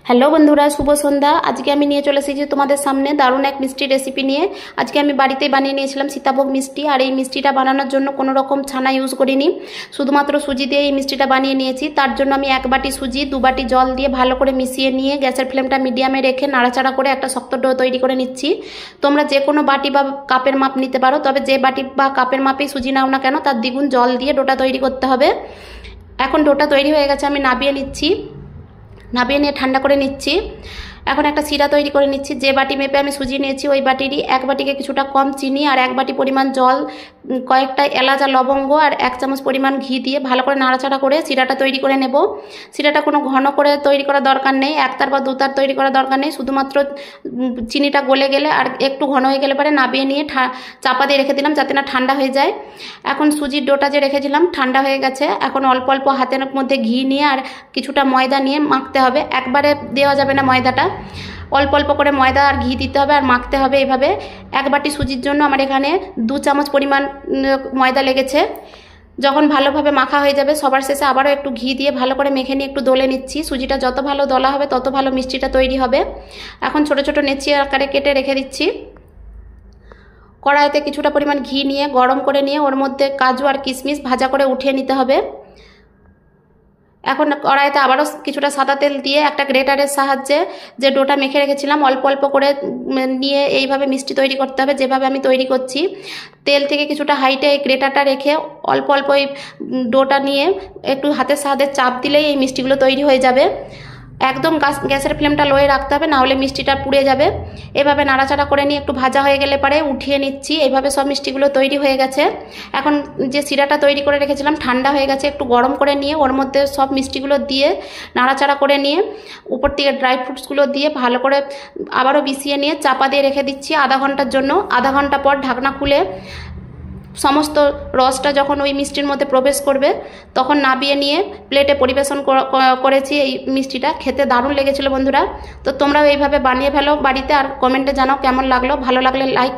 Hello বন্ধুরা, শুভ সন্ধ্যা। আজকে আমি নিয়ে চলে এসেছি তোমাদের সামনে দারুণ এক মিষ্টি রেসিপি নিয়ে। আজকে আমি বাড়িতেই বানিয়ে নিয়েছিলাম সীতাভোগ মিষ্টি। আর এই মিষ্টিটা বানানোর জন্য কোনো রকম ছানা ইউজ করিনি, শুধুমাত্র সুজি দিয়ে এই মিষ্টিটা বানিয়ে নিয়েছি। তার জন্য আমি 1 বাটি সুজি 2 বাটি জল দিয়ে ভালো করে মিশিয়ে নিয়ে গ্যাসের ফ্লেমটা মিডিয়ামে রেখে নাড়াচাড়া করে একটা শক্ত ডো তৈরি করে নিচ্ছি। তোমরা যে কোনো বাটি বা কাপের মাপ নিতে পারো, তবে যে বাটি বা কাপের মাপেই সুজি নাও না কেন তার দ্বিগুণ জল দিয়ে ডোটা তৈরি করতে হবে। এখন ডোটা তৈরি হয়ে গেছে, আমি নাবিয়ে নিচ্ছি। নাবিয়ে নিয়ে ঠান্ডা করে নিচ্ছি। এখন একটা শিরা তৈরি করে নিচ্ছি। যে বাটি মেপে আমি সুজি নিয়েছি ওই বাটিরই 1 বাটিকে কিছুটা কম চিনি আর 1 বাটি পরিমাণ জল, কয়েকটা এলাচ আর লবঙ্গ আর 1 চামচ পরিমাণ ঘি দিয়ে ভালো করে নাড়াচাড়া করে শিরাটা তৈরি করে নেব। শিরাটা কোনো ঘন করে তৈরি করার দরকার নেই, 1 তার বা 2 তার তৈরি করার দরকার নেই। শুধুমাত্র চিনিটা গলে গেলে আর একটু ঘন হয়ে গেলে পরে নাবিয়ে নিয়ে চাপা দিয়ে রেখে দিলাম যাতে না ঠান্ডা হয়ে যায়। এখন সুজির ডোটা যে রেখেছিলাম ঠান্ডা হয়ে গেছে। এখন অল্প অল্প হাতের মধ্যে ঘি নিয়ে আর কিছুটা ময়দা নিয়ে মাখতে হবে। একবারে দেওয়া যাবে না ময়দাটা, অল্প অল্প করে ময়দা আর ঘি দিতে হবে আর মাখতে হবে এভাবে। 1 বাটি সুজির জন্য আমার এখানে 2 চামচ পরিমাণ ময়দা লেগেছে। যখন ভালোভাবে মাখা হয়ে যাবে সবার শেষে আবারও একটু ঘি দিয়ে ভালো করে মেখে নিয়ে একটু দলে নিচ্ছি। সুজিটা যত ভালো দলা হবে তত ভালো মিষ্টিটা তৈরি হবে। এখন ছোট ছোট নেচি আকারে কেটে রেখে দিচ্ছি। কড়াইতে কিছুটা পরিমাণ ঘি নিয়ে গরম করে নিয়ে ওর মধ্যে কাজু আর কিশমিশ ভাজা করে উঠিয়ে নিতে হবে। এখন কড়াইতে আবারও কিছুটা সাদা তেল দিয়ে একটা গ্রেটারের সাহায্যে যে ডোটা মেখে রেখেছিলাম অল্প অল্প করে নিয়ে এইভাবে মিষ্টি তৈরি করতে হবে যেভাবে আমি তৈরি করছি। তেল থেকে কিছুটা হাইটে এই গ্রেটারটা রেখে অল্প অল্প এই ডোটা নিয়ে একটু হাতের সাহায্যে চাপ দিলেই এই মিষ্টিগুলো তৈরি হয়ে যাবে। একদম গ্যাসের ফ্লেমটা লোয়ে রাখতে হবে, না হলে মিষ্টিটা পুড়ে যাবে। এভাবে নাড়াচাড়া করে নিয়ে একটু ভাজা হয়ে গেলে পরে উঠিয়ে নিচ্ছি। এইভাবে সব মিষ্টিগুলো তৈরি হয়ে গেছে। এখন যে শিরাটা তৈরি করে রেখেছিলাম ঠান্ডা হয়ে গেছে, একটু গরম করে নিয়ে ওর মধ্যে সব মিষ্টিগুলো দিয়ে নাড়াচাড়া করে নিয়ে উপর থেকে ড্রাই ফ্রুটসগুলো দিয়ে ভালো করে আবারও মিশিয়ে নিয়ে চাপা দিয়ে রেখে দিচ্ছি আধা ঘন্টার জন্য। আধা ঘন্টা পর ঢাকনা খুলে সমস্ত রসটা যখন ওই মিষ্টির মধ্যে প্রবেশ করবে তখন নাবিয়ে নিয়ে প্লেটে পরিবেশন করেছি। এই মিষ্টিটা খেতে দারুণ লেগেছিল বন্ধুরা। তো তোমরাও এইভাবে বানিয়ে ফেলো বাড়িতে আর কমেন্টে জানাও কেমন লাগলো। ভালো লাগলে লাইক